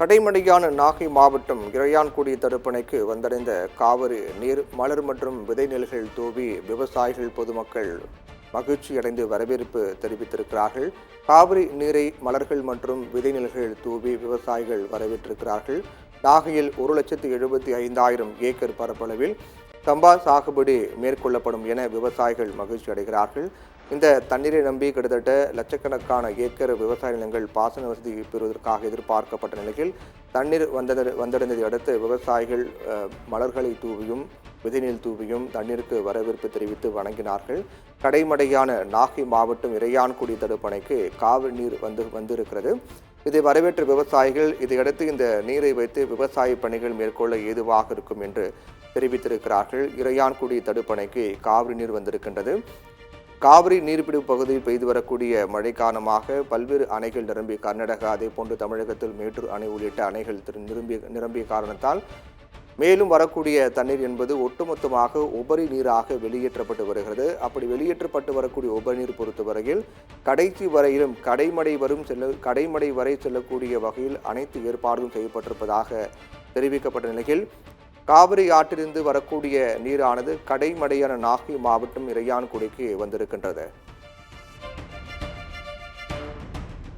கடைமடையான நாகை மாவட்டம் இறையான்குடி தடுப்பணைக்கு வந்தடைந்த காவிரி நீர் மலர் மற்றும் விதை நெல்கள் தூவி விவசாயிகள் பொதுமக்கள் மகிழ்ச்சியடைந்து வரவேற்பு தெரிவித்திருக்கிறார்கள். காவிரி நீரை மலர்கள் மற்றும் விதை நெல்கள் தூவி விவசாயிகள் வரவேற்றிருக்கிறார்கள். நாகையில் 1,75,000 ஏக்கர் பரப்பளவில் சம்பா சாகுபடி மேற்கொள்ளப்படும் என விவசாயிகள் மகிழ்ச்சி அடைகிறார்கள். இந்த தண்ணீரை நம்பி கிட்டத்தட்ட லட்சக்கணக்கான ஏக்கர் விவசாய நிலங்கள் பாசன வசதி பெறுவதற்காக எதிர்பார்க்கப்பட்ட நிலையில் தண்ணீர் வந்தடைந்ததை அடுத்து விவசாயிகள் மலர்களை தூவியும் விதைநீர் தூவியும் தண்ணீருக்கு வரவேற்பு தெரிவித்து வணங்கினார்கள். கடைமடையான நாகை மாவட்டம் இறையான்குடி தடுப்பணைக்கு காவிரி நீர் வந்திருக்கிறது. இதை வரவேற்ற விவசாயிகள் இதையடுத்து இந்த நீரை வைத்து விவசாய பணிகள் மேற்கொள்ள ஏதுவாக இருக்கும் என்று தெரிவித்திருக்கிறார்கள். இறையான்குடி தடுப்பணைக்கு காவிரி நீர் வந்திருக்கின்றது. காவிரி நீர்பிடிப்பு பகுதியில் பெய்து வரக்கூடிய மழை காரணமாக பல்வேறு அணைகள் நிரம்பி கர்நாடகா அதே போன்று தமிழகத்தில் மேட்டூர் அணை உள்ளிட்ட அணைகள் நிரம்பிய காரணத்தால் மேலும் வரக்கூடிய தண்ணீர் என்பது ஒட்டுமொத்தமாக உபரி நீராக வெளியேற்றப்பட்டு வருகிறது. அப்படி வெளியேற்றப்பட்டு வரக்கூடிய உபரி நீர் பொறுத்தவரையில் கடைசி வரையிலும் கடைமடை வரை செல்லக்கூடிய வகையில் அனைத்து ஏற்பாடுகளும் செய்யப்பட்டிருப்பதாக தெரிவிக்கப்பட்ட நிலையில் காவிரி ஆற்றிலிருந்து வரக்கூடிய நீரானது கடைமடையான நாகை மாவட்டம் இறையான்குடிக்கு வந்திருக்கின்றது.